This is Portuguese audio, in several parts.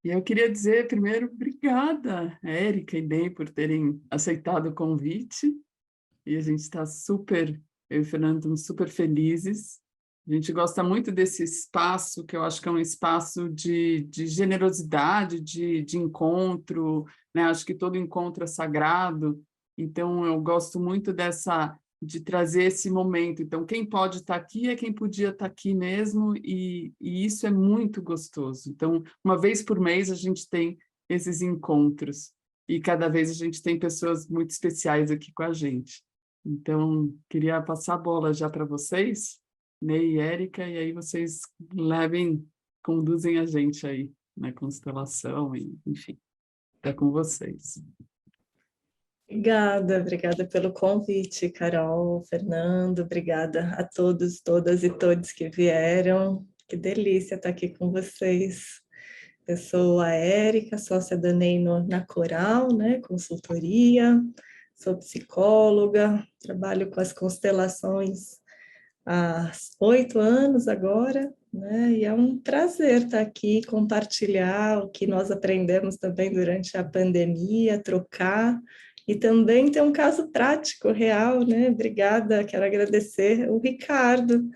E eu queria dizer, primeiro, obrigada, Érica e Ney, por terem aceitado o convite. E a gente está super, eu e o Fernando estamos super felizes. A gente gosta muito desse espaço, que eu acho que é um espaço de generosidade, de encontro, né? Acho que todo encontro é sagrado. Então, eu gosto muito de trazer esse momento. Então, quem pode estar aqui é quem podia estar aqui mesmo, e isso é muito gostoso. Então, uma vez por mês a gente tem esses encontros, e cada vez a gente tem pessoas muito especiais aqui com a gente. Então, queria passar a bola já para vocês, Ney e Érica, e aí vocês conduzem a gente aí na constelação, e, enfim, é com vocês. Obrigada pelo convite, Carol, Fernando, obrigada a todos, todas e todos que vieram. Que delícia estar aqui com vocês. Eu sou a Érica, sócia da Ney na Coral, né, consultoria, sou psicóloga, trabalho com as constelações há 8 anos agora, né, e é um prazer estar aqui, compartilhar o que nós aprendemos também durante a pandemia, trocar, e também ter um caso prático, real, né? Obrigada, quero agradecer o Ricardo,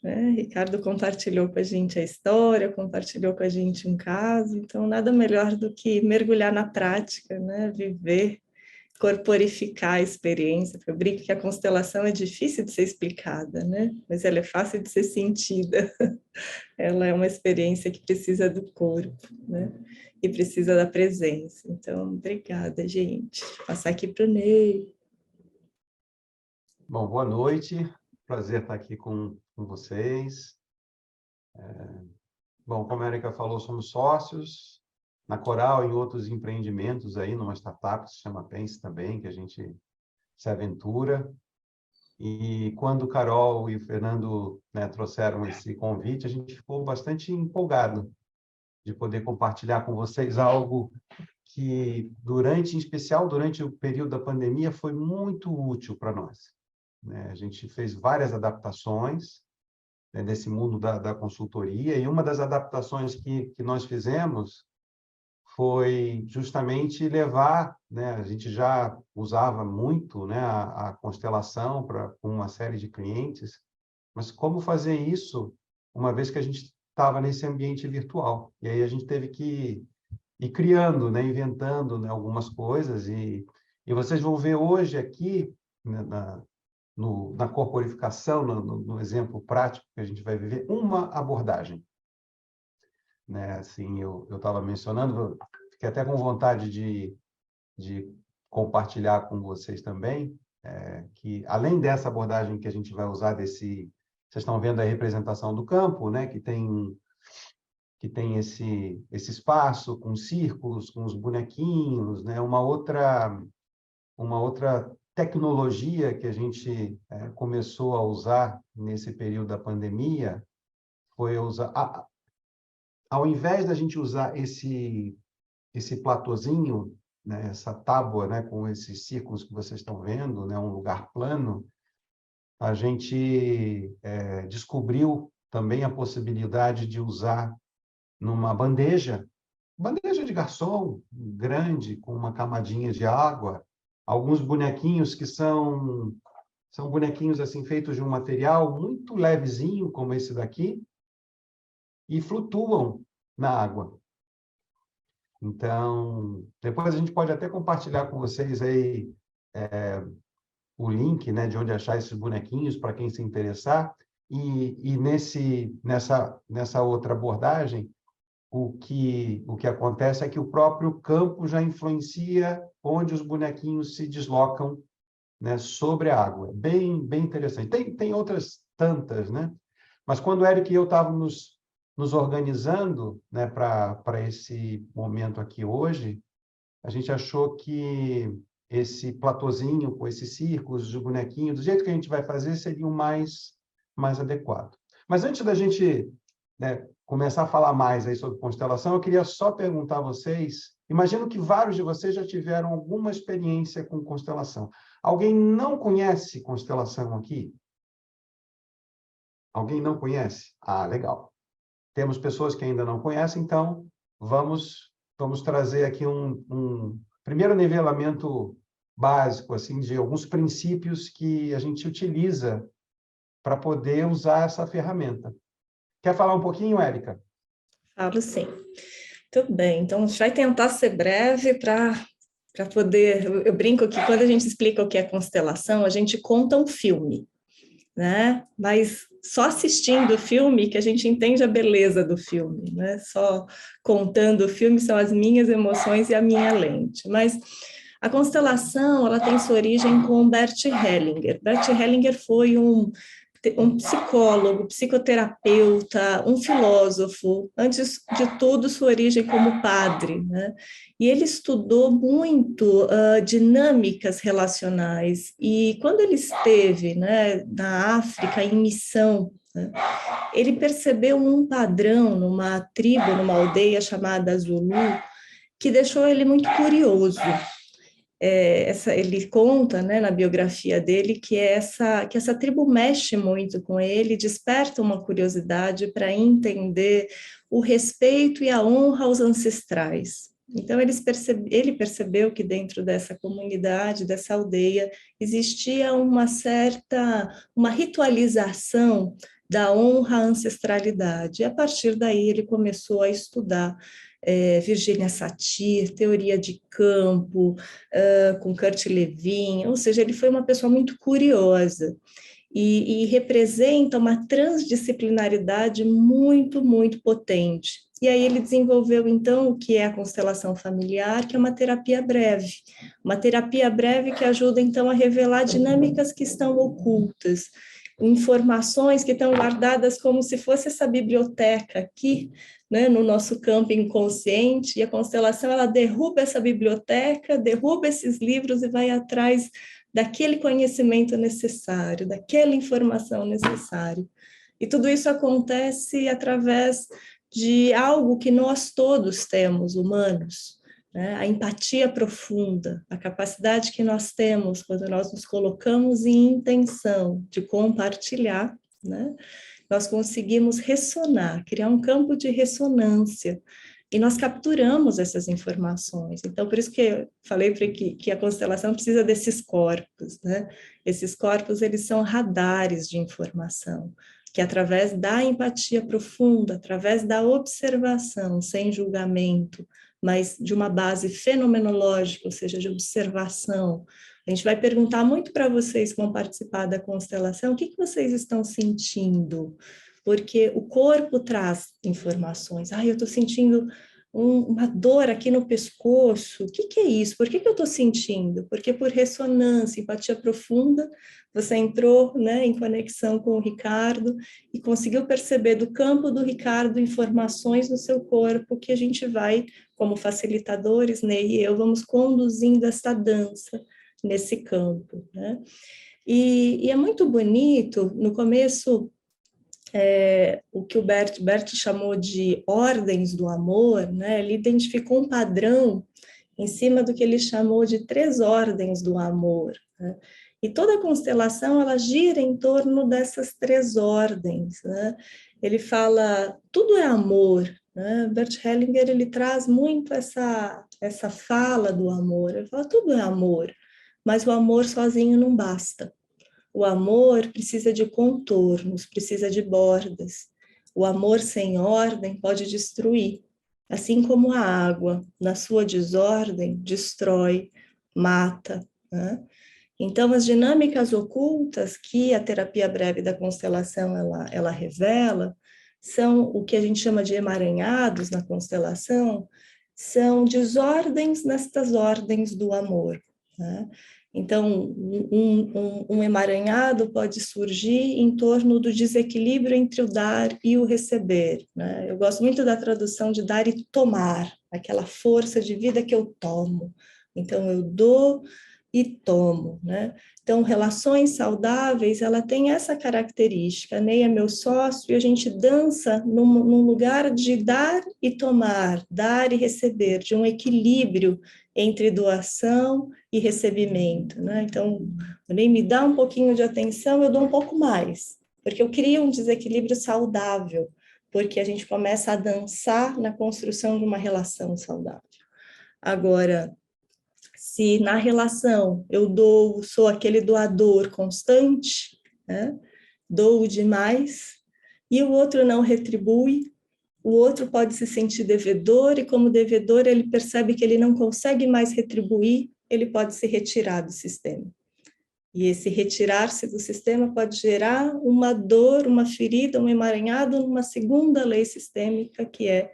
né? Ricardo compartilhou com a gente a história, compartilhou com a gente um caso, então nada melhor do que mergulhar na prática, né? Viver, corporificar a experiência. Eu brinco que a constelação é difícil de ser explicada, né? Mas ela é fácil de ser sentida. Ela é uma experiência que precisa do corpo, né? E precisa da presença. Então, obrigada, gente. Vou passar aqui para o Ney. Bom, boa noite. Prazer estar aqui com vocês. Bom, como a Erika falou, somos sócios na Coral e em outros empreendimentos aí, numa startup que se chama Pense também, que a gente se aventura. E quando o Carol e o Fernando, né, trouxeram esse convite, a gente ficou bastante empolgado de poder compartilhar com vocês algo que, em especial durante o período da pandemia, foi muito útil para nós, né? A gente fez várias adaptações, né, nesse mundo da consultoria, e uma das adaptações que nós fizemos foi justamente levar, né, a gente já usava muito, né, a constelação para uma série de clientes, mas como fazer isso uma vez que a gente estava nesse ambiente virtual? E aí a gente teve que ir criando, né, inventando, né, algumas coisas, e vocês vão ver hoje aqui, né, na corporificação, no exemplo prático que a gente vai viver, uma abordagem, né? Assim, eu estava mencionando, fiquei até com vontade de compartilhar com vocês também, que além dessa abordagem que a gente vai usar vocês estão vendo a representação do campo, né? Que tem esse espaço com círculos, com os bonequinhos, né? Uma outra tecnologia que a gente começou a usar nesse período da pandemia foi usar, ao invés da gente usar esse platôzinho, né, essa tábua, né, com esses círculos que vocês estão vendo, né, um lugar plano, a gente descobriu também a possibilidade de usar numa bandeja de garçom grande, com uma camadinha de água, alguns bonequinhos que são bonequinhos assim feitos de um material muito levezinho, como esse daqui, e flutuam na água. Então, depois a gente pode até compartilhar com vocês aí o link, né, de onde achar esses bonequinhos para quem se interessar. E nessa outra abordagem, o que acontece é que o próprio campo já influencia onde os bonequinhos se deslocam, né, sobre a água. Bem interessante. Tem outras tantas, né? Mas quando o Eric e eu estávamos nos organizando, né, para esse momento aqui hoje, a gente achou que esse platôzinho com esses círculos de bonequinho, do jeito que a gente vai fazer, seria o mais adequado. Mas antes da gente, né, começar a falar mais aí sobre constelação, eu queria só perguntar a vocês, imagino que vários de vocês já tiveram alguma experiência com constelação. Alguém não conhece constelação aqui? Alguém não conhece? Ah, legal. Temos pessoas que ainda não conhecem, então vamos trazer aqui um primeiro nivelamento básico, assim, de alguns princípios que a gente utiliza para poder usar essa ferramenta. Quer falar um pouquinho, Érica? Falo sim. Tudo bem, então a gente vai tentar ser breve para poder... Eu brinco que quando a gente explica o que é constelação, a gente conta um filme, né? Mas só assistindo o filme que a gente entende a beleza do filme, né? Só contando o filme são as minhas emoções e a minha lente. Mas a constelação, ela tem sua origem com Bert Hellinger. Bert Hellinger foi um psicólogo, psicoterapeuta, um filósofo, antes de tudo, sua origem como padre, né? E ele estudou muito dinâmicas relacionais, e quando ele esteve, né, na África em missão, né, ele percebeu um padrão numa tribo, numa aldeia chamada Zulu, que deixou ele muito curioso. Ele conta, né, na biografia dele que essa tribo mexe muito com ele, desperta uma curiosidade para entender o respeito e a honra aos ancestrais. Então, ele percebeu que dentro dessa comunidade, dessa aldeia, existia uma ritualização da honra à ancestralidade. E, a partir daí, ele começou a estudar Virginia Satir, teoria de campo, com Kurt Lewin, ou seja, ele foi uma pessoa muito curiosa e representa uma transdisciplinaridade muito, muito potente. E aí ele desenvolveu, então, o que é a constelação familiar, que é uma terapia breve que ajuda, então, a revelar dinâmicas que estão ocultas, informações que estão guardadas como se fosse essa biblioteca aqui, né, no nosso campo inconsciente, e a constelação, ela derruba essa biblioteca, derruba esses livros e vai atrás daquele conhecimento necessário, daquela informação necessária. E tudo isso acontece através de algo que nós todos temos, humanos, né? A empatia profunda, a capacidade que nós temos quando nós nos colocamos em intenção de compartilhar, né? Nós conseguimos ressonar, criar um campo de ressonância, e nós capturamos essas informações. Então, por isso que eu falei que a constelação precisa desses corpos, né? Esses corpos, eles são radares de informação, que através da empatia profunda, através da observação, sem julgamento, mas de uma base fenomenológica, ou seja, de observação. A gente vai perguntar muito para vocês que vão participar da constelação, o que vocês estão sentindo? Porque o corpo traz informações. Eu estou sentindo uma dor aqui no pescoço. O que é isso? Por que eu estou sentindo? Porque por ressonância, empatia profunda, você entrou, né, em conexão com o Ricardo e conseguiu perceber do campo do Ricardo informações no seu corpo que a gente vai, como facilitadores, Ney e eu, vamos conduzindo essa dança nesse campo, né? E é muito bonito, no começo, o que o Bert chamou de ordens do amor, né? Ele identificou um padrão em cima do que ele chamou de 3 ordens do amor, né? E toda a constelação, ela gira em torno dessas 3 ordens, né? Ele fala, tudo é amor, né? Bert Hellinger, ele traz muito essa fala do amor, ele fala, tudo é amor, mas o amor sozinho não basta. O amor precisa de contornos, precisa de bordas. O amor sem ordem pode destruir, assim como a água, na sua desordem, destrói, mata, né? Então, as dinâmicas ocultas que a terapia breve da constelação ela revela são o que a gente chama de emaranhados na constelação, são desordens nestas ordens do amor, né? Então, um emaranhado pode surgir em torno do desequilíbrio entre o dar e o receber, né? Eu gosto muito da tradução de dar e tomar, aquela força de vida que eu tomo. Então, eu dou e tomo, né? Então, relações saudáveis, ela tem essa característica. Ney é meu sócio e a gente dança num lugar de dar e tomar, dar e receber, de um equilíbrio entre doação e recebimento, né? Então, o Ney me dá um pouquinho de atenção, eu dou um pouco mais, porque eu crio um desequilíbrio saudável, porque a gente começa a dançar na construção de uma relação saudável. Agora, se na relação eu sou aquele doador constante, né? Dou demais, e o outro não retribui, o outro pode se sentir devedor, e como devedor ele percebe que ele não consegue mais retribuir, ele pode se retirar do sistema. E esse retirar-se do sistema pode gerar uma dor, uma ferida, um emaranhado numa segunda lei sistêmica, que é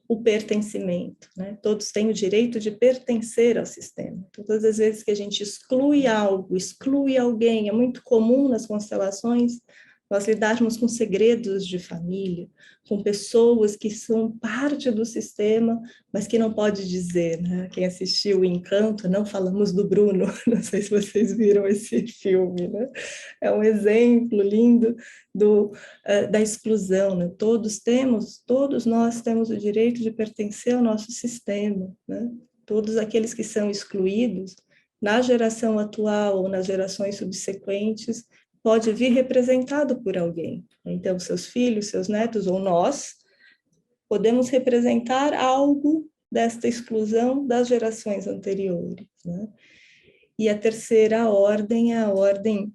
o pertencimento, né? Todos têm o direito de pertencer ao sistema. Todas as vezes que a gente exclui algo, exclui alguém, é muito comum nas constelações nós lidarmos com segredos de família, com pessoas que são parte do sistema, mas que não pode dizer, né? Quem assistiu o Encanto, não falamos do Bruno, não sei se vocês viram esse filme, né? É um exemplo lindo da exclusão, né? Todos nós temos o direito de pertencer ao nosso sistema, né? Todos aqueles que são excluídos, na geração atual ou nas gerações subsequentes, pode vir representado por alguém. Então, seus filhos, seus netos ou nós, podemos representar algo desta exclusão das gerações anteriores, né? E a terceira ordem é a ordem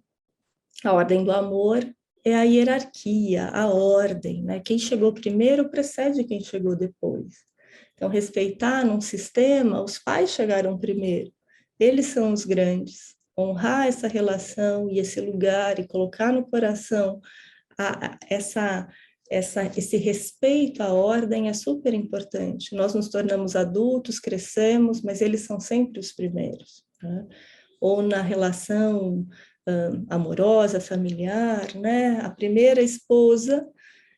do amor, é a hierarquia, a ordem, né? Quem chegou primeiro precede quem chegou depois. Então, respeitar num sistema, os pais chegaram primeiro, eles são os grandes. Honrar essa relação e esse lugar e colocar no coração esse respeito à ordem é super importante. Nós nos tornamos adultos, crescemos, mas eles são sempre os primeiros, né? Ou na relação amorosa, familiar, né? A primeira esposa,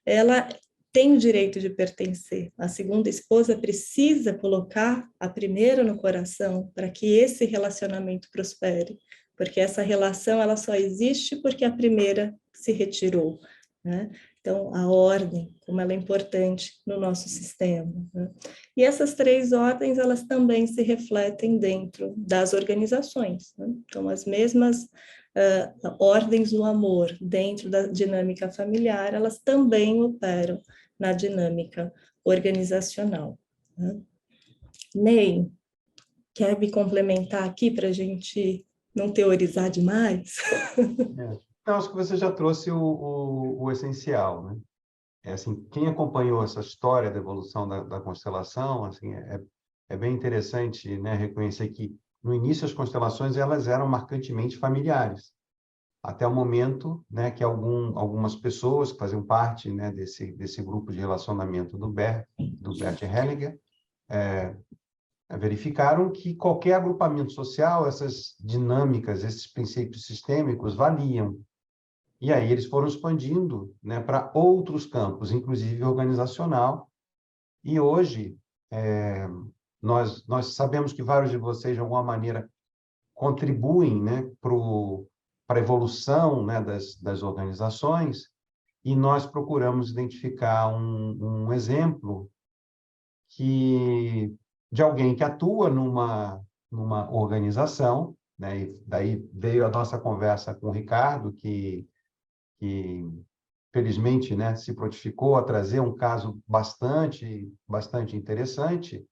ela tem o direito de pertencer. A segunda esposa precisa colocar a primeira no coração para que esse relacionamento prospere, porque essa relação ela só existe porque a primeira se retirou, né? Então, a ordem, como ela é importante no nosso sistema, né? E essas três ordens, elas também se refletem dentro das organizações, né? Então, as mesmas ordens do amor dentro da dinâmica familiar, elas também operam na dinâmica organizacional, né? Ney, quer me complementar aqui para a gente não teorizar demais? Então, acho que você já trouxe o essencial, né? Assim, quem acompanhou essa história da evolução da constelação, assim, é bem interessante, né, reconhecer que, no início, as constelações elas eram marcantemente familiares, até o momento, né, que algumas pessoas que faziam parte, né, desse grupo de relacionamento do Bert Hellinger, verificaram que qualquer agrupamento social, essas dinâmicas, esses princípios sistêmicos valiam. E aí eles foram expandindo, né, para outros campos, inclusive organizacional. E hoje, nós sabemos que vários de vocês, de alguma maneira, contribuem, né, para a evolução, né, das organizações, e nós procuramos identificar um exemplo de alguém que atua numa organização, né, e daí veio a nossa conversa com o Ricardo, que felizmente, né, se prontificou a trazer um caso bastante interessante,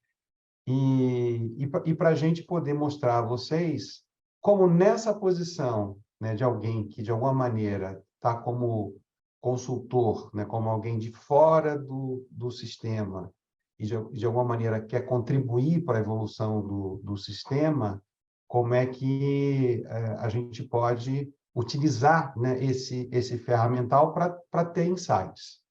e para a gente poder mostrar a vocês como nessa posição, né, de alguém que, de alguma maneira, está como consultor, né, como alguém de fora do sistema, e de alguma maneira quer contribuir para a evolução do sistema, como é que a gente pode utilizar, né, esse ferramental para ter insights.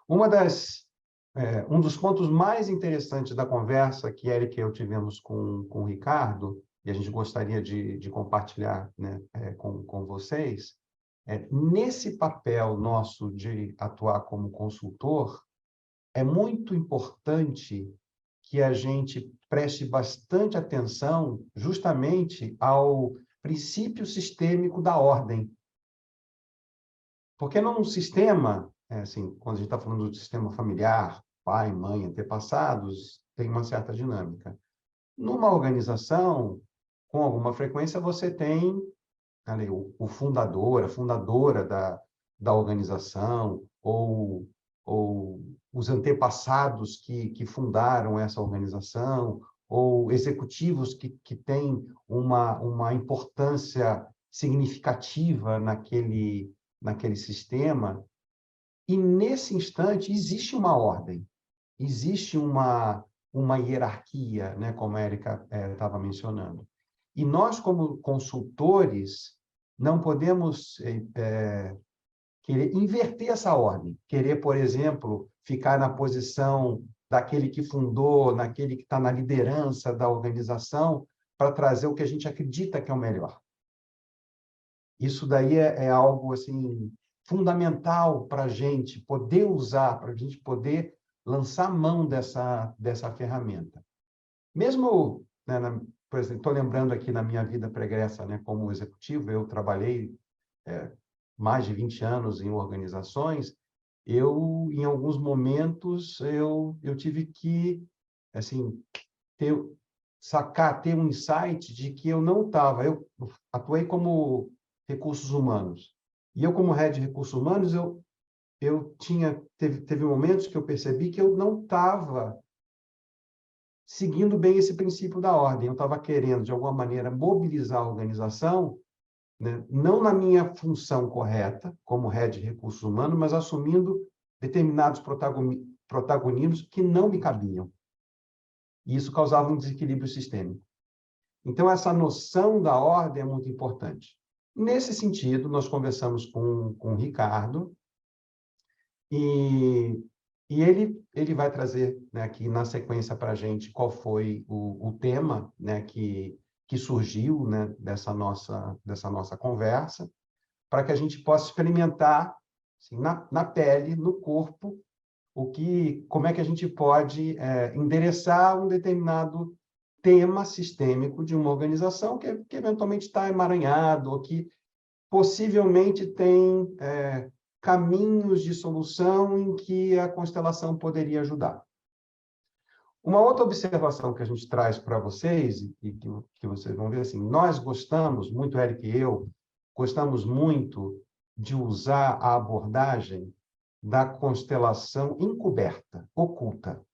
Um dos pontos mais interessantes da conversa que Érica e eu tivemos com o Ricardo, e a gente gostaria de compartilhar, né, com vocês, nesse papel nosso de atuar como consultor, é muito importante que a gente preste bastante atenção justamente ao princípio sistêmico da ordem. Porque num sistema, assim, quando a gente está falando do sistema familiar, pai, mãe, antepassados, tem uma certa dinâmica. Numa organização, com alguma frequência, você tem ali, o fundador, a fundadora da organização, ou ou os antepassados que fundaram essa organização, ou executivos que têm uma importância significativa naquele sistema. E, nesse instante, existe uma ordem, existe uma hierarquia, né, como a Érica estava mencionando. E nós, como consultores, não podemos querer inverter essa ordem, querer, por exemplo, ficar na posição daquele que fundou, naquele que está na liderança da organização, para trazer o que a gente acredita que é o melhor. Isso daí é algo assim, fundamental para a gente poder usar, para a gente poder lançar mão dessa ferramenta. Mesmo, né, por exemplo, estou lembrando aqui na minha vida pregressa, né, como executivo, eu trabalhei mais de 20 anos em organizações. Em alguns momentos, eu tive que, assim, ter um insight de que eu não estava... Eu atuei como recursos humanos. E eu, como head de recursos humanos, teve momentos que eu percebi que eu não estava seguindo bem esse princípio da ordem. Eu estava querendo, de alguma maneira, mobilizar a organização, né, não na minha função correta, como head de recursos humanos, mas assumindo determinados protagonismos que não me cabiam. E isso causava um desequilíbrio sistêmico. Então, essa noção da ordem é muito importante. Nesse sentido, nós conversamos com o Ricardo, e ele vai trazer, né, aqui na sequência para a gente qual foi o tema, né, que surgiu, né, dessa nossa conversa, para que a gente possa experimentar, assim, na pele, no corpo, como é que a gente pode endereçar um determinado tema sistêmico de uma organização que eventualmente está emaranhado, ou que possivelmente tem caminhos de solução em que a constelação poderia ajudar. Uma outra observação que a gente traz para vocês, e que vocês vão ver, assim, nós gostamos muito, Érica e eu, gostamos muito de usar a abordagem da constelação encoberta, oculta.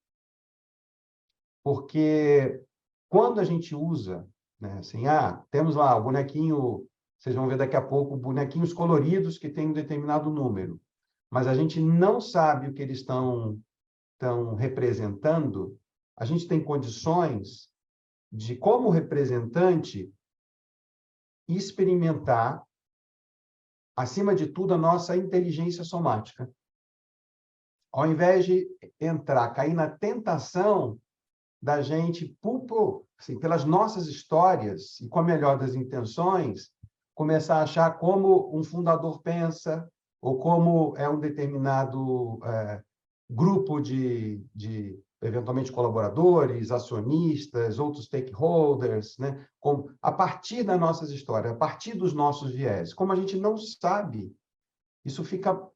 Porque quando a gente usa, né, assim, temos lá o bonequinho, vocês vão ver daqui a pouco, bonequinhos coloridos que têm um determinado número, mas a gente não sabe o que eles estão representando, a gente tem condições de, como representante, experimentar, acima de tudo, a nossa inteligência somática. Ao invés de cair na tentação da gente, assim, pelas nossas histórias e com a melhor das intenções, começar a achar como um fundador pensa, ou como é um determinado grupo de eventualmente colaboradores, acionistas, outros stakeholders, né? A partir das nossas histórias, a partir dos nossos viés. Como a gente não sabe,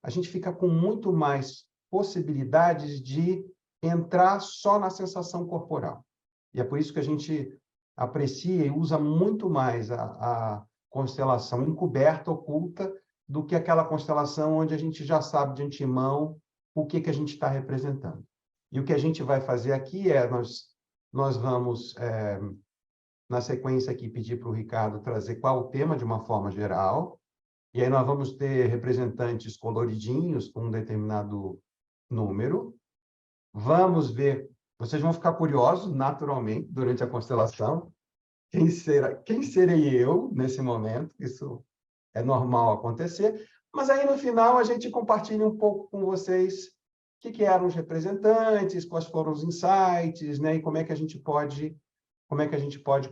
a gente fica com muito mais possibilidades de entrar só na sensação corporal. E é por isso que a gente aprecia e usa muito mais a constelação encoberta, oculta, do que aquela constelação onde a gente já sabe de antemão o que a gente está representando. E o que a gente vai fazer aqui nós vamos, na sequência aqui, pedir para o Ricardo trazer qual o tema de uma forma geral, e aí nós vamos ter representantes coloridinhos com um determinado número. Vamos ver, vocês vão ficar curiosos, naturalmente, durante a constelação, quem serei eu nesse momento, isso é normal acontecer, mas aí no final a gente compartilha um pouco com vocês o que eram os representantes, quais foram os insights, né, e como é que a gente pode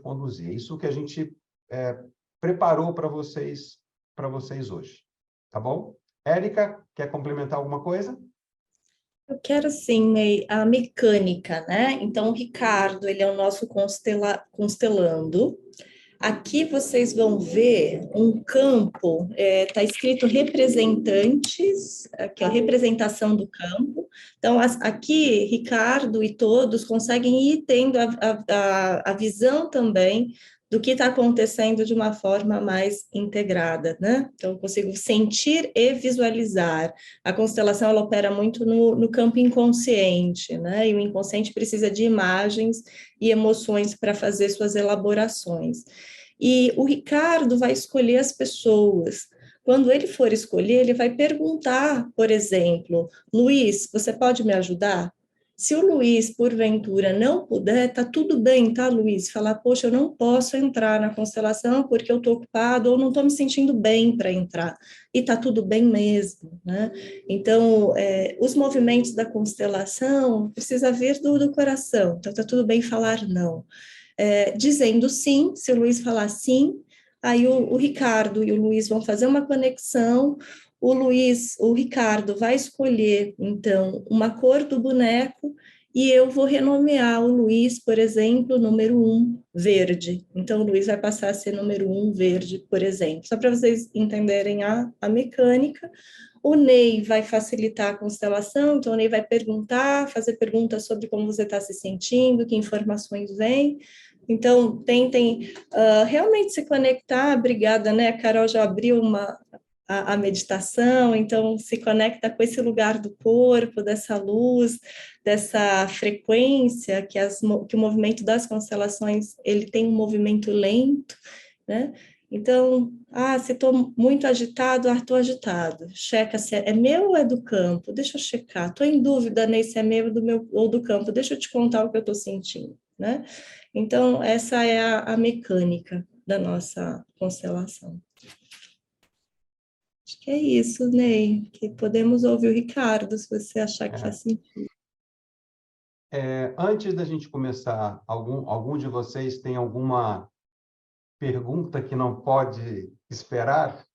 conduzir. Isso que a gente preparou para vocês hoje, tá bom? Érica, quer complementar alguma coisa? Eu quero, sim, Ney, a mecânica, né? Então, o Ricardo, ele é o nosso constelando. Aqui vocês vão ver um campo, está escrito representantes, aqui, ó, representação do campo. Então, aqui, Ricardo e todos conseguem ir tendo a visão também do que está acontecendo de uma forma mais integrada, né? Então, eu consigo sentir e visualizar. A constelação, ela opera muito no campo inconsciente, né? E o inconsciente precisa de imagens e emoções para fazer suas elaborações. E o Ricardo vai escolher as pessoas. Quando ele for escolher, ele vai perguntar, por exemplo, Luiz, você pode me ajudar? Se o Luiz, porventura, não puder, tá tudo bem, tá, Luiz? Falar, poxa, eu não posso entrar na constelação porque eu estou ocupado ou não estou me sentindo bem para entrar. E tá tudo bem mesmo, né? Então, os movimentos da constelação precisa vir do coração. Então, tá tudo bem falar não. Dizendo sim, se o Luiz falar sim, aí o Ricardo e o Luiz vão fazer uma conexão, o Ricardo vai escolher, então, uma cor do boneco, e eu vou renomear o Luiz, por exemplo, número 1, verde. Então, o Luiz vai passar a ser número 1, verde, por exemplo. Só para vocês entenderem a mecânica. O Ney vai facilitar a constelação, então o Ney vai perguntar, fazer perguntas sobre como você está se sentindo, que informações vêm. Então, tentem realmente se conectar. Obrigada, né? A Carol já abriu a meditação, então se conecta com esse lugar do corpo, dessa luz, dessa frequência, que o movimento das constelações, ele tem um movimento lento, né? Então, se estou muito agitado, estou agitado. Checa se é meu ou é do campo. Deixa eu checar. Estou em dúvida, né, se é meu ou do campo. Deixa eu te contar o que eu estou sentindo, né? Então, essa é a mecânica da nossa constelação. Acho que é isso, Ney, que podemos ouvir o Ricardo, se você achar que faz sentido. Antes da gente começar, algum de vocês tem alguma pergunta que não pode esperar?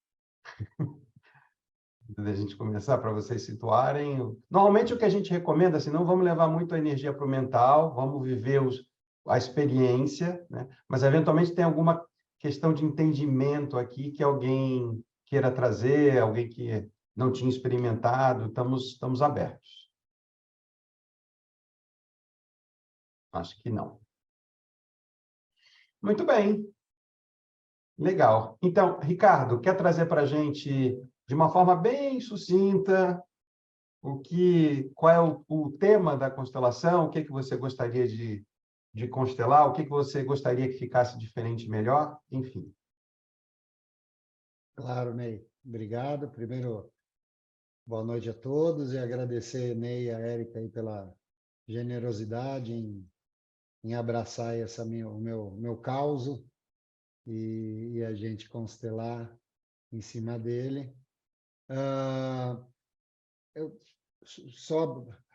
Antes da gente começar, para vocês situarem. Normalmente, o que a gente recomenda, assim, não vamos levar muito a energia para o mental, vamos viver a experiência, né? Mas, eventualmente, tem alguma questão de entendimento aqui que alguém queira trazer, alguém que não tinha experimentado, estamos abertos. Acho que não. Muito bem. Legal. Então, Ricardo, quer trazer para a gente, de uma forma bem sucinta, qual é o tema da constelação, o que você gostaria de constelar, o que você gostaria que ficasse diferente melhor, enfim. Claro, Ney. Obrigado. Primeiro, boa noite a todos e agradecer, Ney e a Érica, aí pela generosidade em abraçar o meu caos e a gente constelar em cima dele.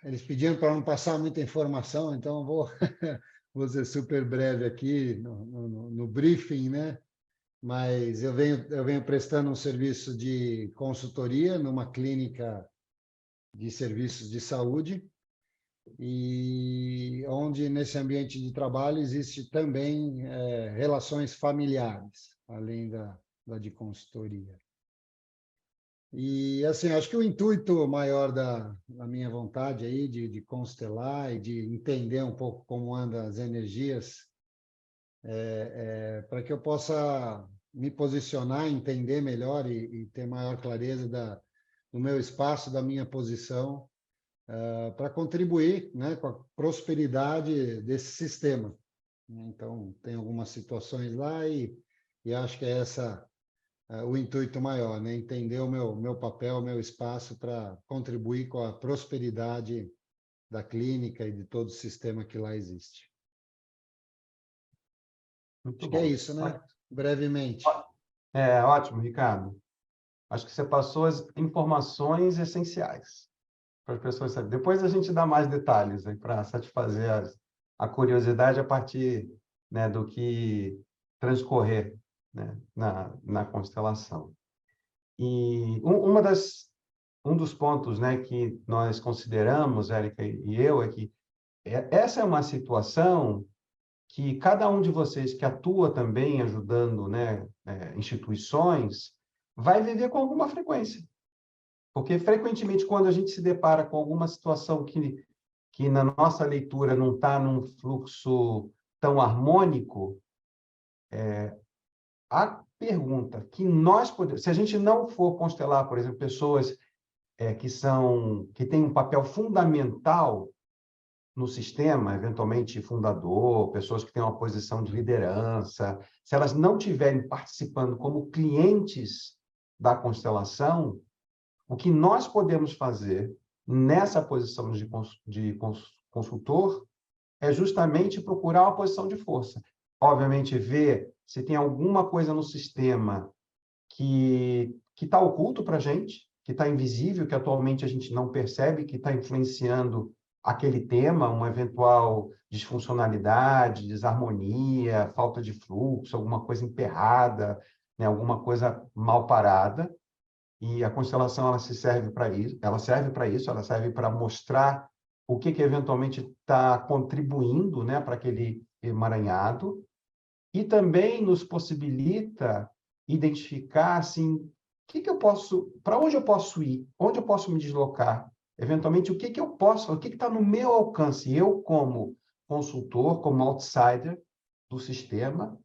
Eles pediram para não passar muita informação, então eu vou ser super breve aqui no briefing, né? Mas eu venho prestando um serviço de consultoria numa clínica de serviços de saúde, e onde, nesse ambiente de trabalho, existe também relações familiares, além da de consultoria. E, assim, acho que o intuito maior da minha vontade aí de constelar e de entender um pouco como andam as energias, para que eu possa me posicionar, entender melhor e ter maior clareza do meu espaço, da minha posição, para contribuir, né, com a prosperidade desse sistema. Então, tem algumas situações lá e acho que é o intuito maior, né? Entender o meu papel, o meu espaço para contribuir com a prosperidade da clínica e de todo o sistema que lá existe. Muito Acho bom. que é isso, né? Brevemente. Ótimo, Ricardo. Acho que você passou as informações essenciais para as pessoas saberem. Depois a gente dá mais detalhes para satisfazer a curiosidade a partir, né, do que transcorrer, né, na constelação. E um dos pontos, né, que nós consideramos, Érica e eu, é que essa é uma situação que cada um de vocês que atua também ajudando, né, instituições, vai viver com alguma frequência. Porque, frequentemente, quando a gente se depara com alguma situação que na nossa leitura não está num fluxo tão harmônico, a pergunta que nós podemos... Se a gente não for constelar, por exemplo, pessoas que têm um papel fundamental no sistema, eventualmente fundador, pessoas que têm uma posição de liderança, se elas não estiverem participando como clientes da constelação, o que nós podemos fazer nessa posição de consultor é justamente procurar uma posição de força. Obviamente, ver se tem alguma coisa no sistema que está oculto para a gente, que está invisível, que atualmente a gente não percebe, que está influenciando aquele tema, uma eventual disfuncionalidade, desarmonia, falta de fluxo, alguma coisa emperrada, né, alguma coisa mal parada. E a constelação ela serve para isso, ela serve para mostrar o que eventualmente está contribuindo, né, para aquele emaranhado, e também nos possibilita identificar assim, para onde eu posso ir, onde eu posso me deslocar, eventualmente o que está no meu alcance, eu como consultor, como outsider do sistema,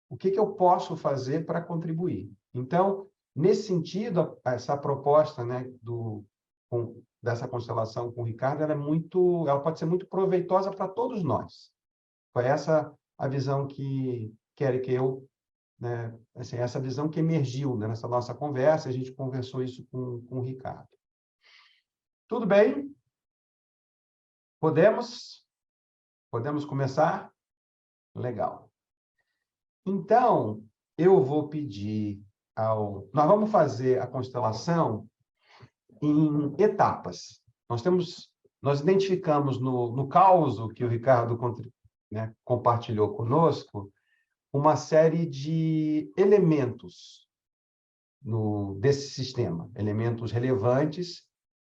o que eu posso fazer para contribuir. Então, nesse sentido, essa proposta, né, dessa constelação com o Ricardo, ela pode ser muito proveitosa para todos nós. Foi essa a visão que eu, né, assim, essa visão que emergiu, né, nessa nossa conversa, a gente conversou isso com o Ricardo. Tudo bem? Podemos começar? Legal. Então, eu vou pedir nós vamos fazer a constelação em etapas. Nós identificamos no caos que o Ricardo, né, compartilhou conosco, uma série de elementos desse sistema, elementos relevantes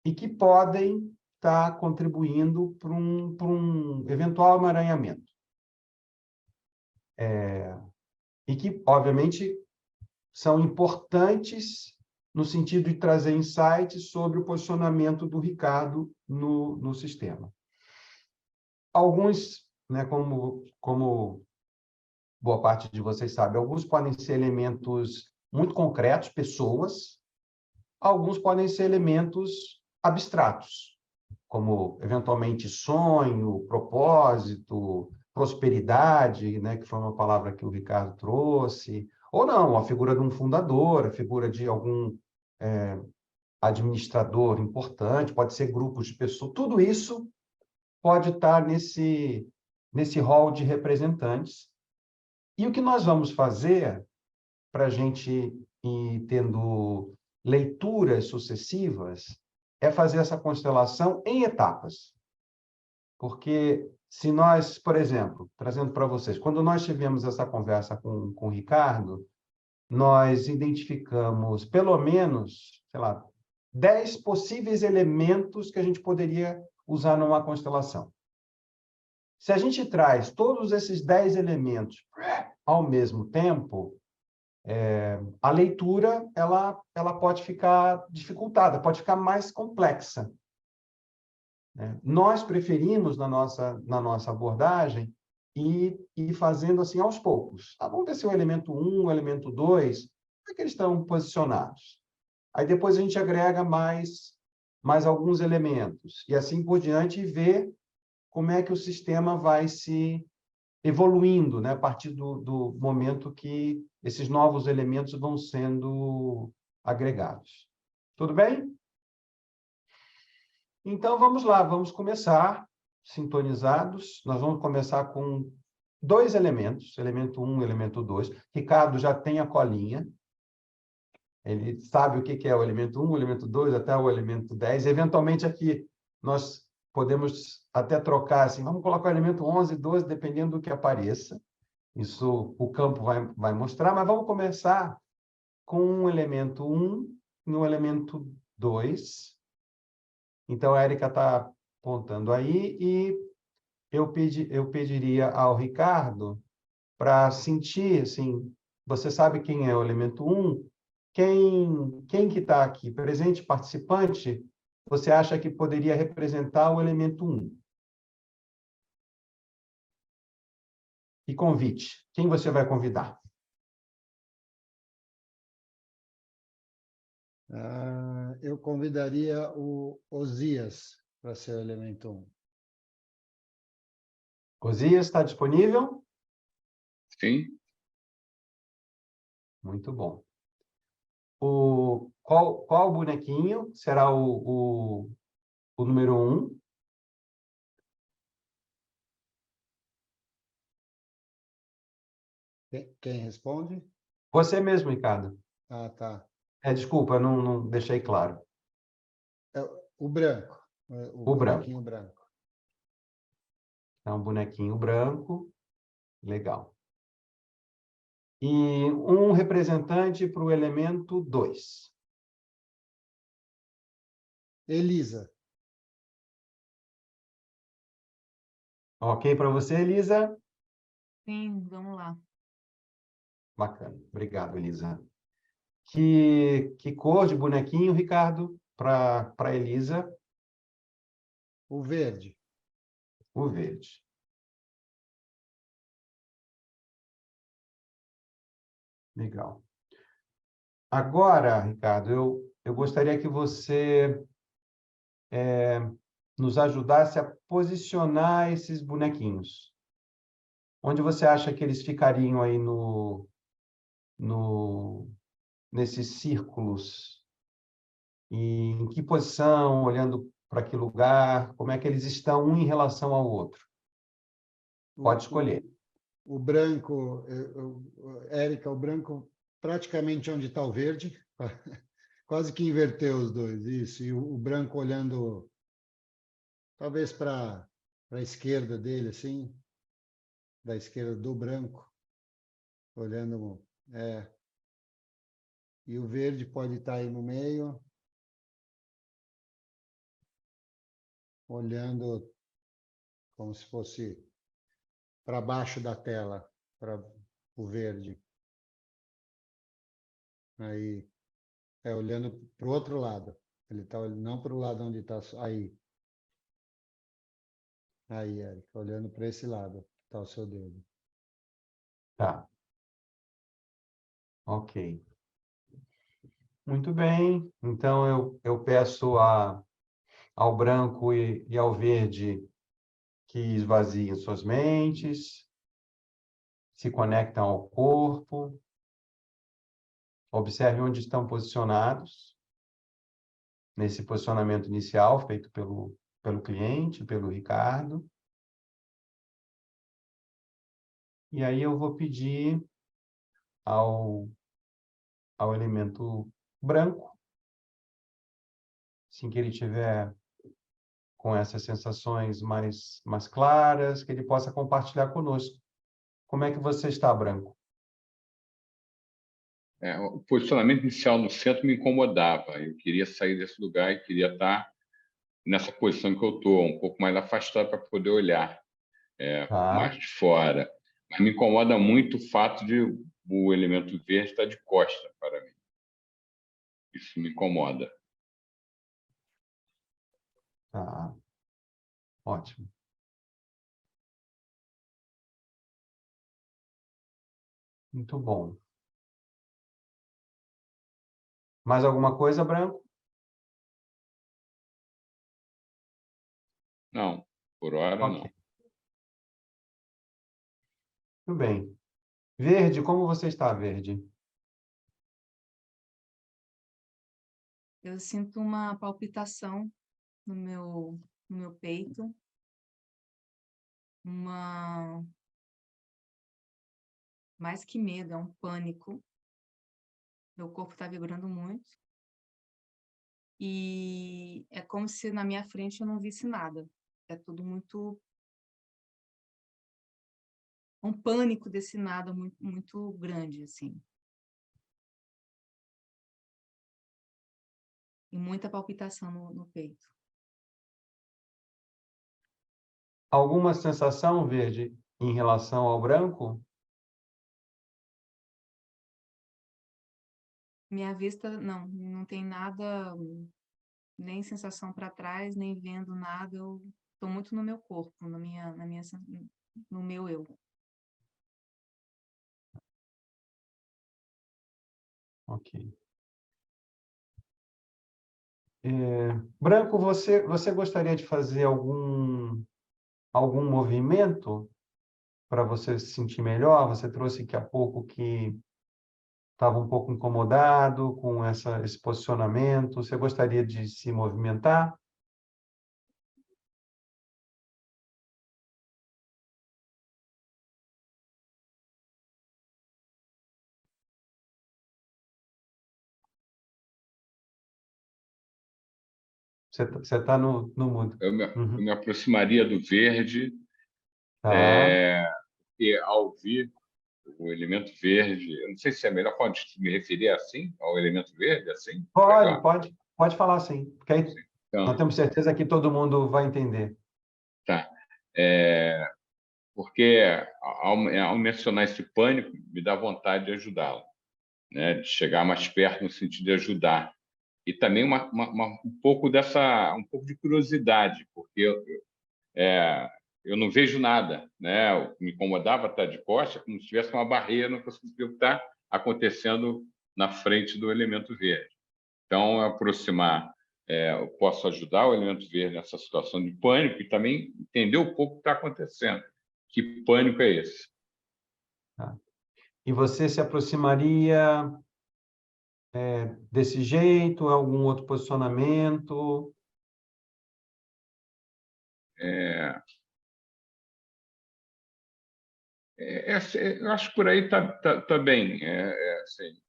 e que podem estar contribuindo para um eventual emaranhamento. E que, obviamente, são importantes no sentido de trazer insights sobre o posicionamento do Ricardo no sistema. Alguns, né, como boa parte de vocês sabe, alguns podem ser elementos muito concretos, pessoas, alguns podem ser elementos abstratos, como, eventualmente, sonho, propósito, prosperidade, né, que foi uma palavra que o Ricardo trouxe, ou não, a figura de um fundador, a figura de algum administrador importante, pode ser grupos de pessoas, tudo isso pode estar nesse rol de representantes. E o que nós vamos fazer para a gente ir tendo leituras sucessivas é fazer essa constelação em etapas. Porque se nós, por exemplo, trazendo para vocês, quando nós tivemos essa conversa com o Ricardo, nós identificamos pelo menos, sei lá, 10 possíveis elementos que a gente poderia usar numa constelação. Se a gente traz todos esses 10 elementos ao mesmo tempo, a leitura ela pode ficar dificultada, pode ficar mais complexa. Nós preferimos, na nossa abordagem, ir fazendo assim aos poucos. Vamos ver se o elemento 1, o elemento 2, como é que eles estão posicionados? Aí depois a gente agrega mais alguns elementos, e assim por diante, e ver como é que o sistema vai se evoluindo, né, a partir do momento que esses novos elementos vão sendo agregados. Tudo bem? Então, vamos lá, vamos começar sintonizados. Nós vamos começar com 2 elementos, elemento 1 e elemento 2. Ricardo já tem a colinha. Ele sabe o que é o elemento 1, o elemento 2, até o elemento 10. Eventualmente, aqui, nós podemos até trocar, assim, vamos colocar o elemento 11, 12, dependendo do que apareça. Isso o campo vai mostrar, mas vamos começar com o elemento 1 e o elemento 2. Então, a Érica está apontando aí, e eu pediria ao Ricardo para sentir, assim, você sabe quem é o elemento 1, quem que está aqui, presente, participante, você acha que poderia representar o elemento 1? E convite. Quem você vai convidar? Eu convidaria o Osias para ser o elemento 1. Osias, está disponível? Sim. Muito bom. Qual bonequinho será o número 1? Quem responde? Você mesmo, Ricardo. Ah, tá. Desculpa, não deixei claro. É o branco. O bonequinho branco. É um bonequinho branco. Legal. E um representante para o elemento 2. Elisa. Ok para você, Elisa? Sim, vamos lá. Bacana. Obrigado, Elisa. Que cor de bonequinho, Ricardo, para Elisa? O verde. O verde. Legal. Agora, Ricardo, eu gostaria que você nos ajudasse a posicionar esses bonequinhos. Onde você acha que eles ficariam aí nesses círculos? E em que posição, olhando para que lugar? Como é que eles estão um em relação ao outro? Pode escolher. O branco, Érica, o branco praticamente onde está o verde, quase que inverteu os dois, isso. E o branco olhando talvez para a esquerda dele, assim, da esquerda do branco, olhando. E o verde pode estar aí no meio, olhando como se fosse para baixo da tela, para o verde. Aí, olhando para o outro lado. Ele está não para o lado onde está. Aí. Aí, Érica, olhando para esse lado, está o seu dedo. Tá. Ok. Muito bem. Então, eu peço ao branco e ao verde que esvaziem suas mentes, se conectam ao corpo, observe onde estão posicionados, nesse posicionamento inicial feito pelo cliente, pelo Ricardo. E aí eu vou pedir ao elemento branco, assim que ele tiver com essas sensações mais claras, que ele possa compartilhar conosco. Como é que você está, branco? O posicionamento inicial no centro me incomodava. Eu queria sair desse lugar e queria estar nessa posição que eu estou, um pouco mais afastado para poder olhar Tá. mais de fora. Mas me incomoda muito o fato de o elemento verde estar de costa para mim. Isso me incomoda. Tá. Ótimo. Muito bom. Mais alguma coisa, branco? Não, por hora não. Ok. Tudo bem. Verde, como você está, verde? Eu sinto uma palpitação no meu peito, mais que medo, é um pânico. Meu corpo está vibrando muito. E é como se na minha frente eu não visse nada. É tudo muito... um pânico desse nada muito, muito grande, assim. E muita palpitação no peito. Alguma sensação, verde, em relação ao branco? Minha vista, não tem nada, nem sensação para trás, nem vendo nada. Eu estou muito no meu corpo, no meu eu. Ok. Branco, você gostaria de fazer algum movimento para você se sentir melhor? Você trouxe aqui há pouco que estava um pouco incomodado com esse posicionamento. Você gostaria de se movimentar? Você está no mudo. Eu me aproximaria do verde, Tá. e ao vir o elemento verde, eu não sei se é a melhor forma de me referir assim, ao elemento verde, assim? Legal. Pode falar sim, porque aí nós Então, temos certeza que todo mundo vai entender. tá. Porque ao mencionar esse pânico, me dá vontade de ajudá-lo, né? De chegar mais perto no sentido de ajudar. E também um pouco um pouco de curiosidade, porque eu não vejo nada, né? O que me incomodava estar de costas, como se tivesse uma barreira, não conseguia o que está acontecendo na frente do elemento verde. Então, aproximar, eu posso ajudar o elemento verde nessa situação de pânico e também entender um pouco o que está acontecendo. Que pânico é esse? Tá? E você se aproximaria desse jeito, algum outro posicionamento? Eu acho que por aí tá bem. Assim,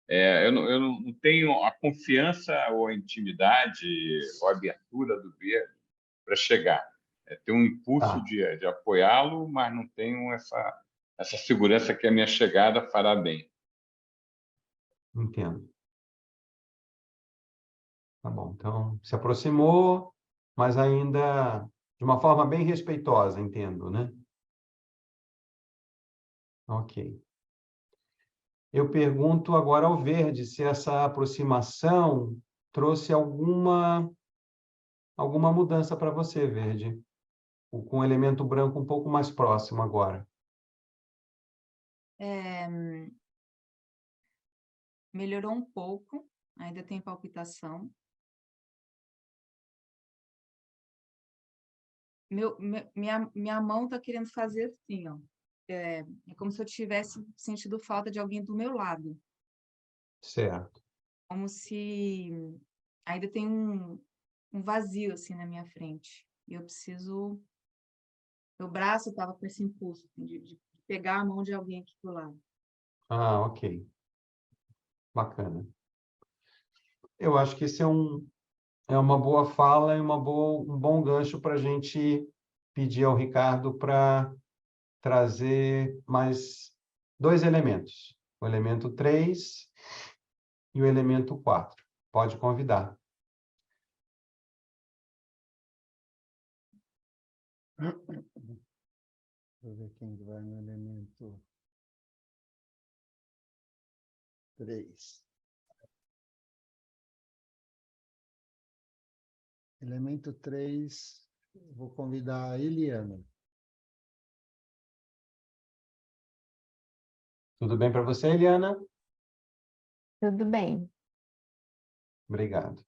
eu não tenho a confiança ou a intimidade ou a abertura do verde para chegar. Tenho um impulso Tá, de apoiá-lo, mas não tenho essa segurança que a minha chegada fará bem. entendo. Tá bom. Então, se aproximou, mas ainda de uma forma bem respeitosa, entendo, né? Ok. Eu pergunto agora ao Verde se essa aproximação trouxe alguma mudança para você, Verde, com o elemento branco um pouco mais próximo agora. É, melhorou um pouco, ainda tem palpitação. Minha mão está querendo fazer assim, ó. É como se eu tivesse sentido falta de alguém do meu lado. Certo. Como se ainda tem um vazio assim na minha frente. E eu preciso. Meu braço estava com esse impulso assim, de pegar a mão de alguém aqui do lado. Ah, ok. Bacana. Eu acho que esse é uma boa fala e um bom gancho para a gente pedir ao Ricardo para trazer mais dois elementos, o elemento 3 e o elemento 4. Pode convidar. Deixa eu ver quem vai no elemento 3. Elemento 3, vou convidar a Eliana. Tudo bem para você, Eliana? Tudo bem. Obrigado.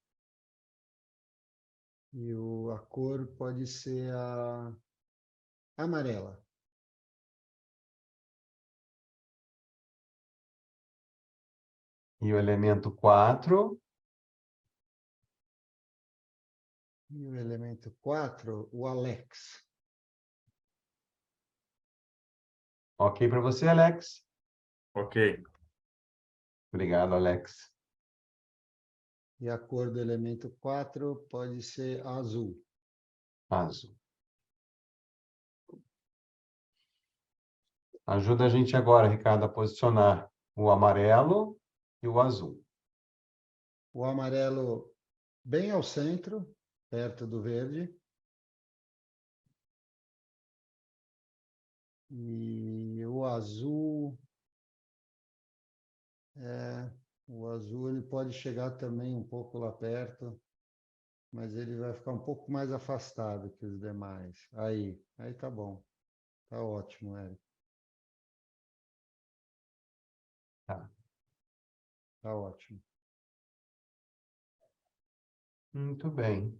E a cor pode ser a amarela. E o elemento 4? E o elemento 4, o Alex. Ok para você, Alex? Ok. Obrigado, Alex. E a cor do elemento 4 pode ser azul. Azul. Ajuda a gente agora, Ricardo, a posicionar o amarelo e o azul. O amarelo bem ao centro, perto do verde. E o azul ele pode chegar também um pouco lá perto, mas ele vai ficar um pouco mais afastado que os demais. Aí tá bom. Tá ótimo, Érico. Tá. Tá ótimo. Muito bem.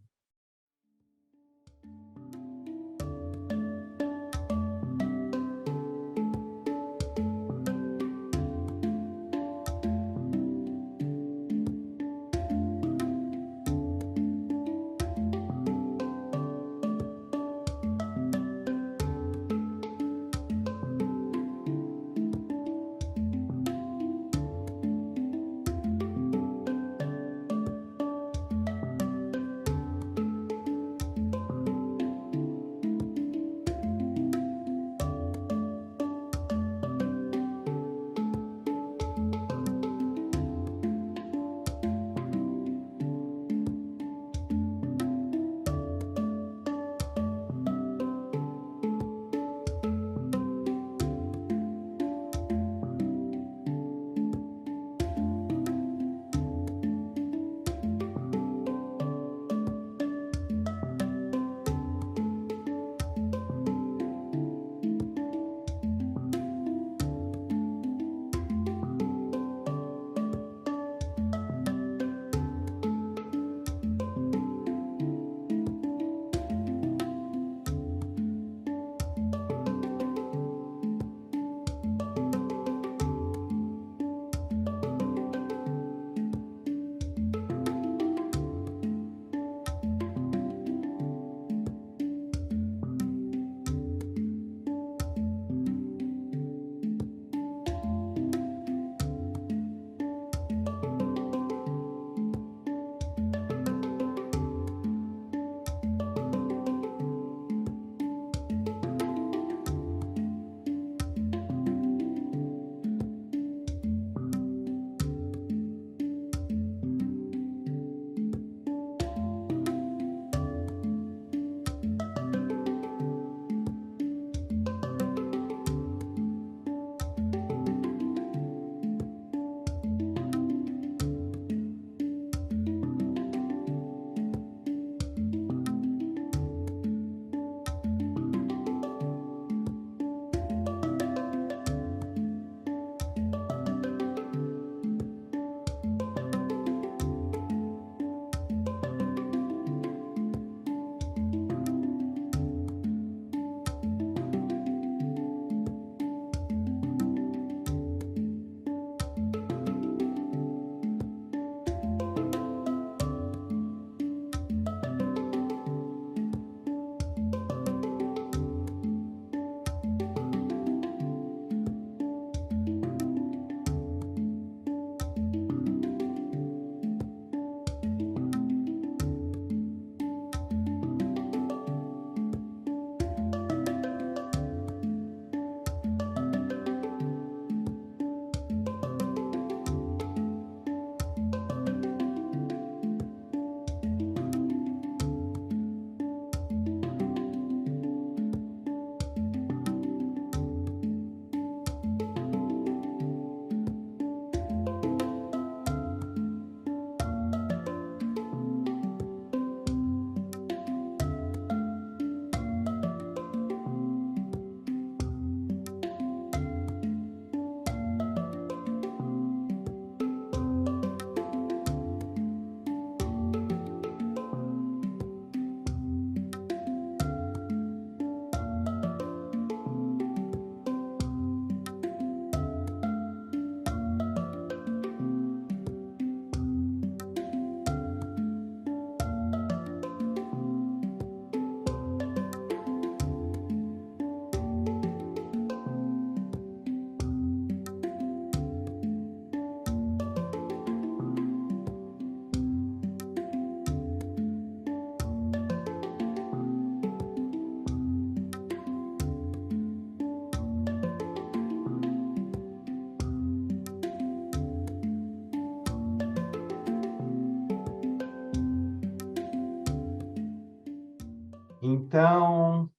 Então,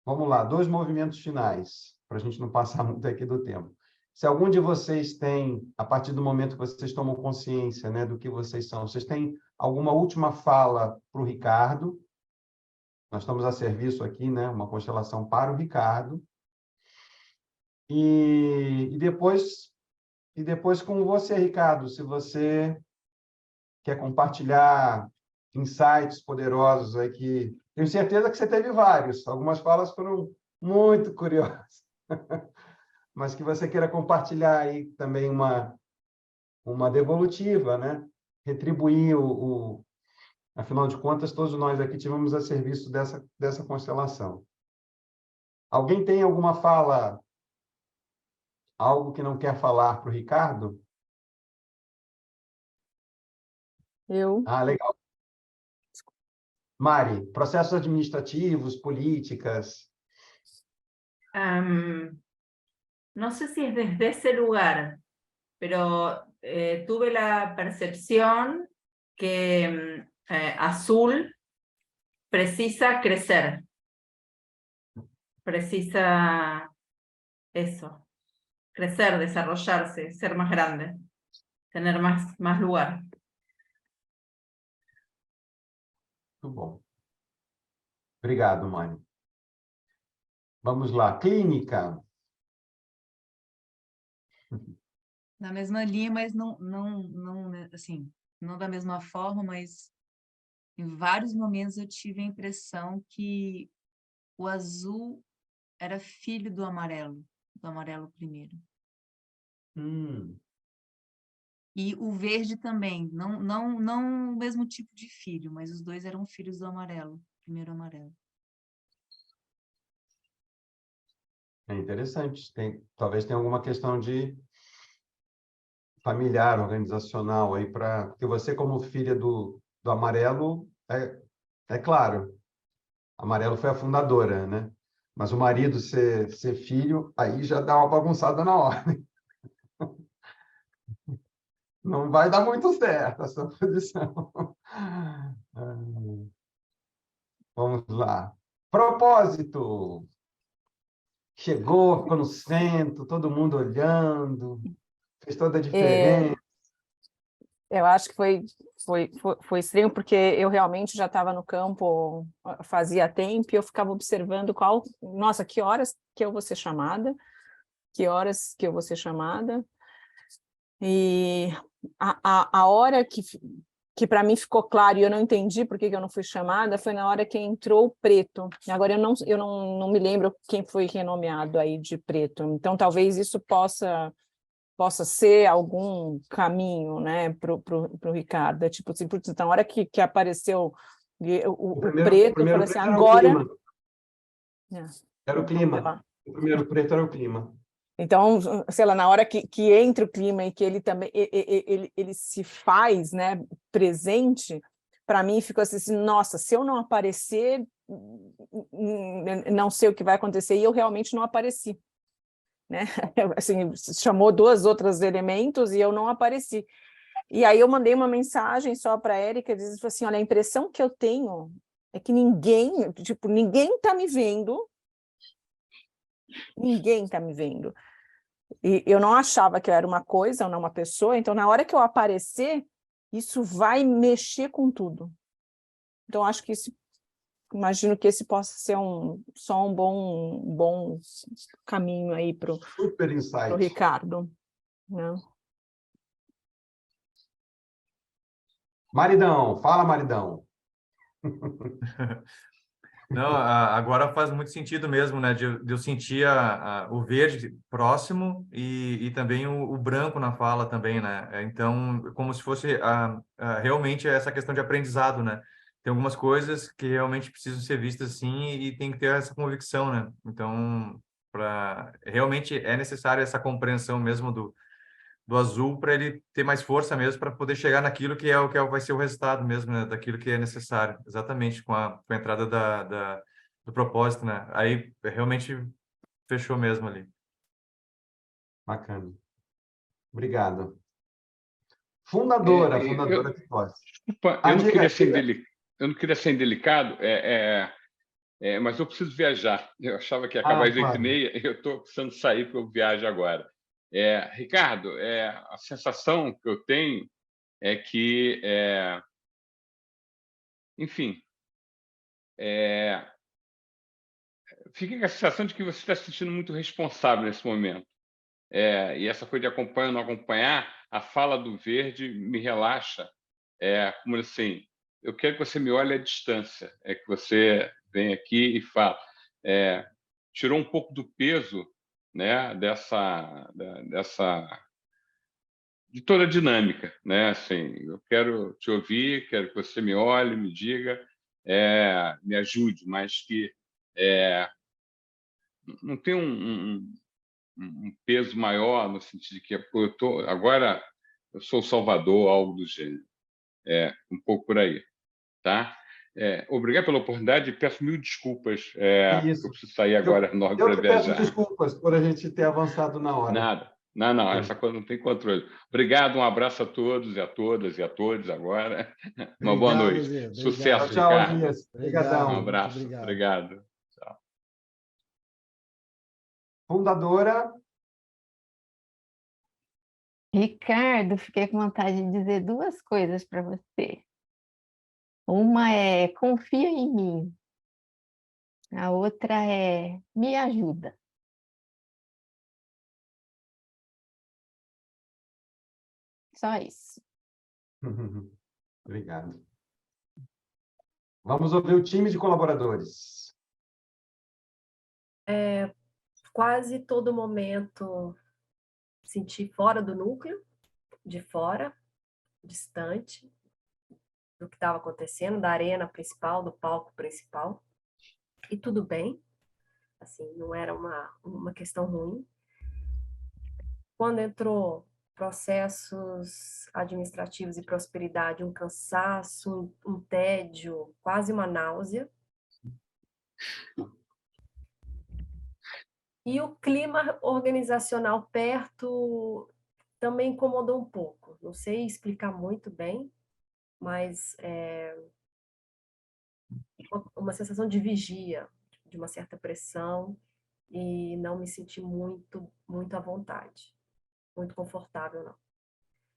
vamos lá, 2 movimentos finais, para a gente não passar muito aqui do tempo. Se algum de vocês tem, a partir do momento que vocês tomam consciência, né, do que vocês são, vocês têm alguma última fala para o Ricardo? Nós estamos a serviço aqui, né, uma constelação para o Ricardo. E depois com você, Ricardo, se você quer compartilhar insights poderosos aí que tenho certeza que você teve vários. Algumas falas foram muito curiosas, mas que você queira compartilhar aí também uma devolutiva, né? Retribuir afinal de contas, todos nós aqui tivemos a serviço dessa constelação. Alguém tem alguma fala, algo que não quer falar para o Ricardo? Eu. Ah, legal. Mari, processos administrativos, políticas. No sé si es desde ese lugar, pero tuve la percepción que Azul precisa crecer, precisa eso, crecer, desarrollarse, ser más grande, tener más lugar. Muito bom. Obrigado, Mari. Vamos lá. Clínica. Na mesma linha, mas não, né, assim, não da mesma forma, mas em vários momentos eu tive a impressão que o azul era filho do amarelo primeiro. E o verde também, não o mesmo tipo de filho, mas os dois eram filhos do primeiro amarelo. É interessante. Talvez tenha alguma questão de familiar, organizacional aí para porque você como filha do amarelo é claro, amarelo foi a fundadora, né? Mas o marido ser filho aí já dá uma bagunçada na ordem. Não vai dar muito certo essa posição. Vamos lá. Propósito. Chegou, ficou no centro, todo mundo olhando, fez toda a diferença. Eu acho que foi estranho, porque eu realmente já estava no campo fazia tempo e eu ficava observando nossa, que horas que eu vou ser chamada, que horas que eu vou ser chamada. E a hora que para mim ficou claro e eu não entendi por que eu não fui chamada foi na hora que entrou o preto. Agora eu não me lembro quem foi renomeado aí de preto. Então talvez isso possa ser algum caminho, né, pro Ricardo. Tipo assim, na hora que apareceu o preto, eu falei assim, agora... Era o clima. O primeiro preto era o clima. Então, sei lá, na hora que entra o clima e que ele também ele se faz, né, presente, para mim ficou assim, nossa, se eu não aparecer, não sei o que vai acontecer, e eu realmente não apareci, né? Assim, chamou 2 outros elementos e eu não apareci. E aí eu mandei uma mensagem só para a Érica, dizendo assim, olha, a impressão que eu tenho é que ninguém está me vendo. Ninguém está me vendo. E eu não achava que eu era uma coisa ou não uma pessoa, então na hora que eu aparecer, isso vai mexer com tudo. Então acho que imagino que esse possa ser só um bom caminho aí para o Ricardo. Né? Maridão, fala, maridão. Não, agora faz muito sentido mesmo, né? De eu sentir o verde próximo e também o branco na fala também, né? Então, como se fosse realmente essa questão de aprendizado, né? Tem algumas coisas que realmente precisam ser vistas assim e tem que ter essa convicção, né? Então, realmente é necessária essa compreensão mesmo do azul para ele ter mais força mesmo para poder chegar naquilo que vai ser o resultado mesmo, né? Daquilo que é necessário, exatamente com a entrada do propósito, né? Aí realmente fechou mesmo ali. Bacana. Obrigado. Fundadora que pode. Desculpa, eu não queria ser indelicado, mas eu preciso viajar. Eu achava que ia acabar às 8h30, eu estou precisando sair para eu viajar agora. Ricardo, a sensação que eu tenho é que, enfim, fica com a sensação de que você está se sentindo muito responsável nesse momento. E essa coisa de acompanhar ou não acompanhar, a fala do verde me relaxa. Como assim, eu quero que você me olhe à distância, é que você vem aqui e fala. Tirou um pouco do peso, né, de toda a dinâmica, né? Assim, eu quero te ouvir, quero que você me olhe, me diga, me ajude, mas que não tem um peso maior no sentido de que agora eu sou o Salvador, algo do gênero. Um pouco por aí, tá? Obrigado pela oportunidade e peço mil desculpas, porque eu preciso sair agora enorme Eu para que peço viajar. desculpas por a gente ter avançado na hora. Nada. Não, essa coisa não tem controle. Obrigado, um abraço a todos e a todas e a todos agora. Uma boa Obrigado, noite. Zia. Sucesso, Tchau, Ricardo. Zias. Obrigado, Um Obrigadão. muito abraço. obrigado. Obrigado. Tchau. Fundadora. Ricardo, fiquei com vontade de dizer duas coisas para você. Uma é confia em mim. A outra é me ajuda. Só isso. Obrigado. Vamos ouvir o time de colaboradores. Quase todo momento senti fora do núcleo, de fora, distante do que estava acontecendo, da arena principal, do palco principal. E tudo bem, assim, não era uma questão ruim. Quando entrou processos administrativos e prosperidade, um cansaço, um tédio, quase uma náusea. E o clima organizacional perto também incomodou um pouco. Não sei explicar muito bem, mas uma sensação de vigia, de uma certa pressão, e não me senti muito à vontade, muito confortável, não.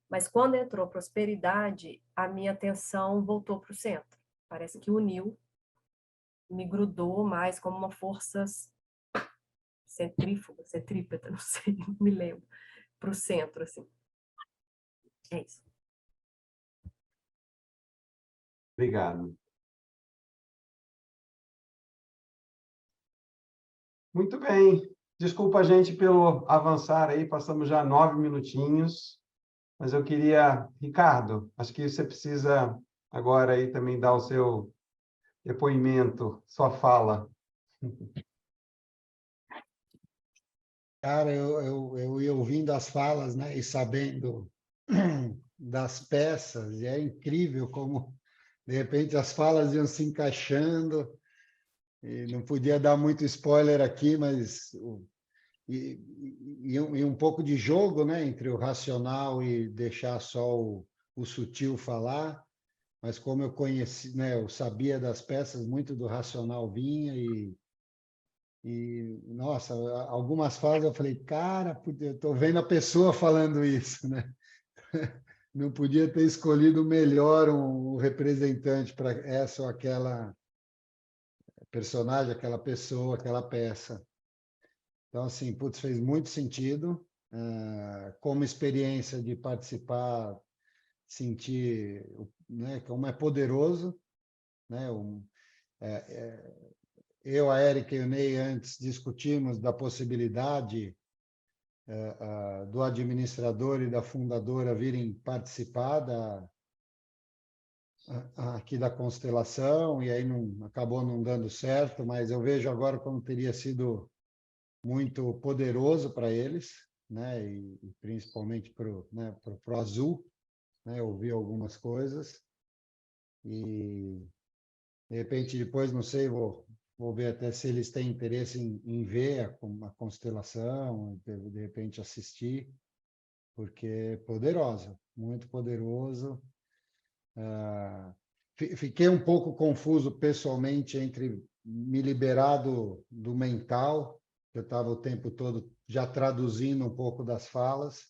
Mas quando entrou prosperidade, a minha atenção voltou para o centro. Parece que uniu, me grudou mais como uma força centrípeta, não sei, não me lembro, para o centro, assim. É isso. Obrigado. Muito bem. Desculpa a gente pelo avançar aí, passamos já 9 minutinhos, mas eu queria... Ricardo, acho que você precisa agora aí também dar o seu depoimento, sua fala. Cara, eu ia ouvindo as falas, né, e sabendo das peças, e é incrível como, de repente, as falas iam se encaixando, e não podia dar muito spoiler aqui, mas e um pouco de jogo, né, entre o racional e deixar só o sutil falar, mas como eu conheci, né, eu sabia das peças, muito do racional vinha e nossa, algumas falas eu falei, cara, eu estou vendo a pessoa falando isso, né? Não podia ter escolhido melhor um representante para essa ou aquela personagem, aquela pessoa, aquela peça. Então, assim, putz, fez muito sentido. Como experiência de participar, sentir, né, como é poderoso, né? Eu, a Érica e o Ney antes discutimos da possibilidade do administrador e da fundadora virem participar aqui da constelação, e aí acabou não dando certo, mas eu vejo agora como teria sido muito poderoso para eles, né? E principalmente para o Azul, né? Eu ouvi algumas coisas, e de repente depois, não sei, vou ver até se eles têm interesse em ver a constelação, de repente assistir, porque é poderosa, muito poderoso. Fiquei um pouco confuso pessoalmente entre me liberar do mental, que eu estava o tempo todo já traduzindo um pouco das falas,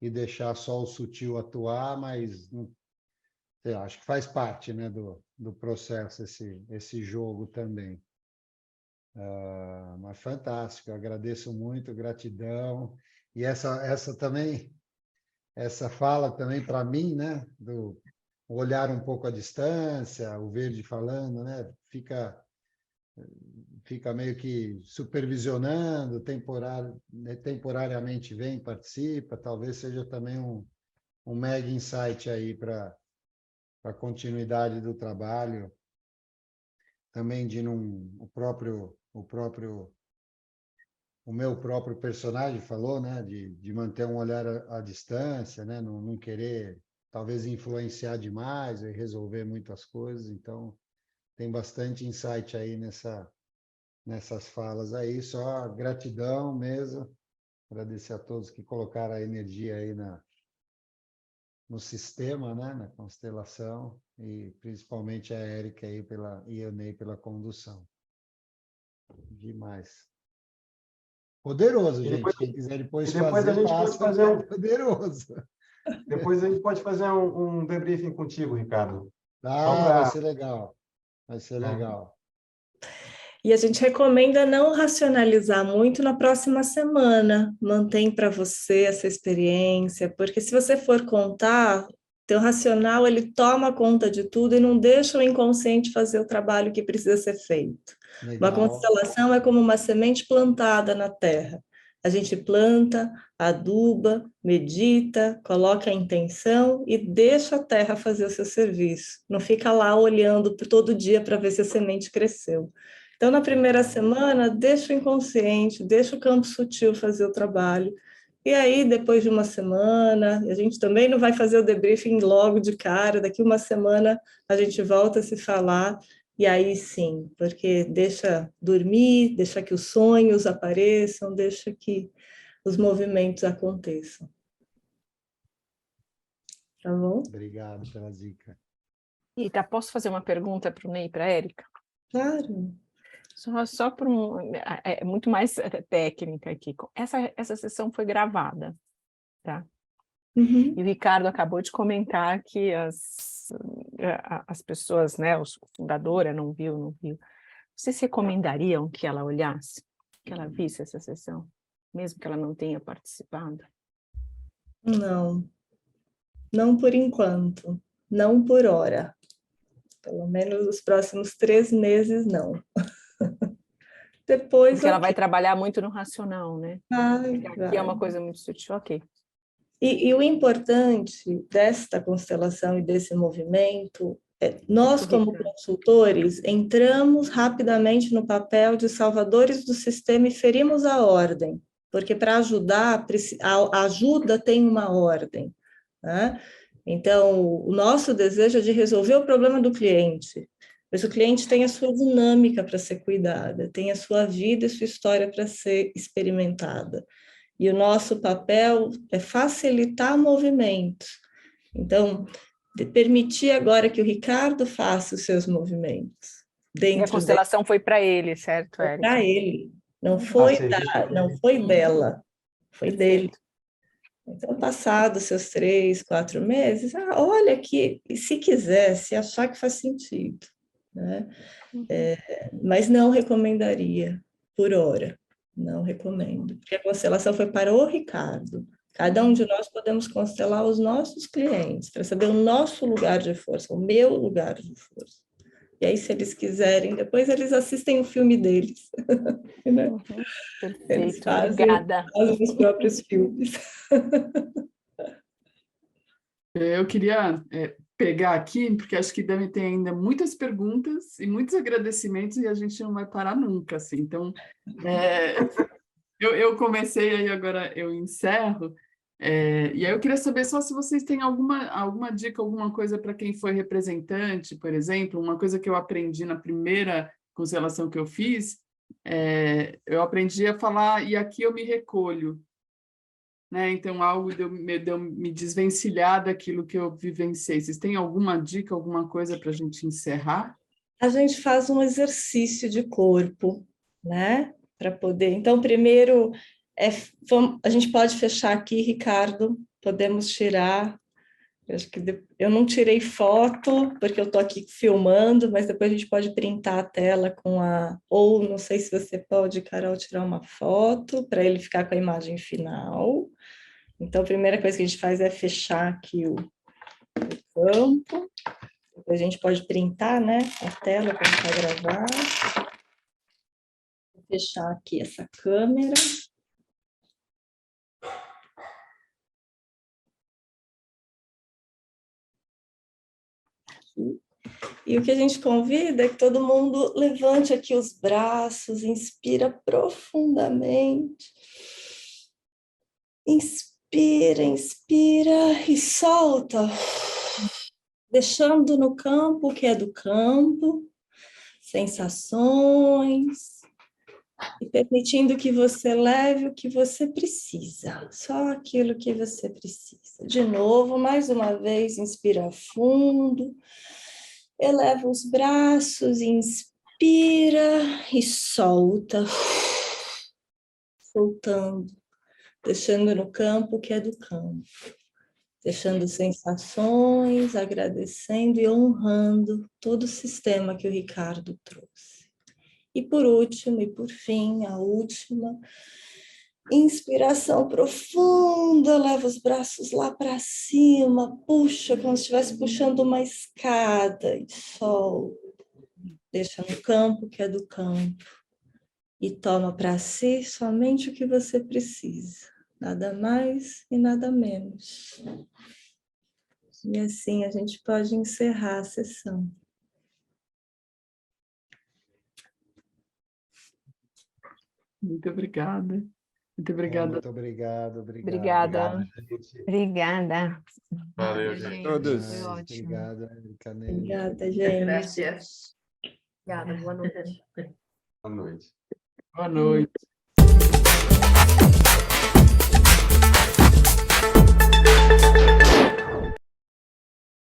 e deixar só o sutil atuar, mas sei lá, acho que faz parte, né, do processo esse jogo também. Mas fantástico, agradeço muito, gratidão. E essa também, essa fala também para mim, né, o olhar um pouco à distância, o verde falando, né? Fica meio que supervisionando, temporariamente vem, participa, talvez seja também um mega insight aí para a continuidade do trabalho, também de o meu próprio personagem falou, né, de manter um olhar à distância, né, não querer talvez influenciar demais e resolver muitas coisas, então tem bastante insight aí nessas falas aí, só gratidão mesmo, agradecer a todos que colocaram a energia aí no sistema, né, na constelação, e principalmente a Érica aí e a Ney pela condução. Demais. Poderoso, gente. Quem quiser depois fazer, a gente pode fazer é poderoso. Depois a gente pode fazer um debriefing contigo, Ricardo. Vai ser legal. Vai ser legal. E a gente recomenda não racionalizar muito na próxima semana. Mantém para você essa experiência, porque se você for contar, teu racional ele toma conta de tudo e não deixa o inconsciente fazer o trabalho que precisa ser feito. Legal. Uma constelação é como uma semente plantada na terra. A gente planta, aduba, medita, coloca a intenção e deixa a terra fazer o seu serviço. Não fica lá olhando todo dia para ver se a semente cresceu. Então, na primeira semana, deixa o inconsciente, deixa o campo sutil fazer o trabalho. E aí, depois de uma semana, a gente também não vai fazer o debriefing logo de cara, daqui uma semana a gente volta a se falar, e aí sim, porque deixa dormir, deixa que os sonhos apareçam, deixa que os movimentos aconteçam. Tá bom? Obrigado pela dica. Rita, posso fazer uma pergunta para o Ney e para a Érica? Claro. Só por é muito mais técnica aqui. Essa sessão foi gravada, tá? Uhum. E o Ricardo acabou de comentar que as pessoas, né, o fundadora não viu. Vocês recomendariam que ela olhasse, que ela visse essa sessão, mesmo que ela não tenha participado? Não por enquanto, não por hora. Pelo menos os próximos 3 meses, não. Depois. Porque ela vai trabalhar muito no racional, né? Aqui é uma coisa muito sutil, ok. E o importante desta constelação e desse movimento é nós, como consultores, entramos rapidamente no papel de salvadores do sistema e ferimos a ordem, porque para ajudar, a ajuda tem uma ordem, né? Então, o nosso desejo é de resolver o problema do cliente, mas o cliente tem a sua dinâmica para ser cuidada, tem a sua vida e sua história para ser experimentada. E o nosso papel é facilitar movimentos. Então, permitir agora que o Ricardo faça os seus movimentos. E a constelação foi para ele, certo, Érica? Para ele. Não foi dela, foi dele. Então, passados seus 3, 4 meses, olha aqui, e se quiser, se achar que faz sentido, né? Mas não recomendaria por hora, não recomendo, porque a constelação foi para o Ricardo. Cada um de nós podemos constelar os nossos clientes, para saber o nosso lugar de força, o meu lugar de força. E aí, se eles quiserem, depois eles assistem o filme deles. Né? Perfeito, eles fazem os próprios filmes. Eu queria pegar aqui, porque acho que deve ter ainda muitas perguntas e muitos agradecimentos e a gente não vai parar nunca, assim. Então, eu comecei aí, agora eu encerro. E aí eu queria saber só se vocês têm alguma dica, alguma coisa para quem foi representante, por exemplo, uma coisa que eu aprendi na primeira constelação que eu fiz, eu aprendi a falar, e aqui eu me recolho. Né? Então, algo de eu me desvencilhar daquilo que eu vivenciei. Vocês têm alguma dica, alguma coisa para a gente encerrar? A gente faz um exercício de corpo, né? Para poder. Então, primeiro, a gente pode fechar aqui, Ricardo, podemos tirar. Eu acho que eu não tirei foto, porque eu estou aqui filmando, mas depois a gente pode printar a tela com ou não sei se você pode, Carol, tirar uma foto para ele ficar com a imagem final. Então, a primeira coisa que a gente faz é fechar aqui no campo. Depois a gente pode printar, né, a tela para ficar gravado. Vou fechar aqui essa câmera. E o que a gente convida é que todo mundo levante aqui os braços, inspira profundamente. Inspira, inspira e solta. Deixando no campo o que é do campo, sensações, e permitindo que você leve o que você precisa, só aquilo que você precisa. De novo, mais uma vez, inspira fundo. Eleva os braços, inspira e solta. Soltando, deixando no campo o que é do campo. Deixando sensações, agradecendo e honrando todo o sistema que o Ricardo trouxe. E por último, e por fim, a última, inspiração profunda, leva os braços lá para cima, puxa como se estivesse puxando uma escada e solta. Deixa no campo que é do campo e toma para si somente o que você precisa, nada mais e nada menos. E assim a gente pode encerrar a sessão. Muito obrigada. Muito obrigada. Muito obrigado, obrigado. Obrigada. Obrigado, gente. Obrigada. Valeu, gente. Gente, foi Ai, ótimo. Obrigado, Érica, Ney. Obrigada, gente. Gracias. Obrigada, boa noite. Boa noite. Boa noite.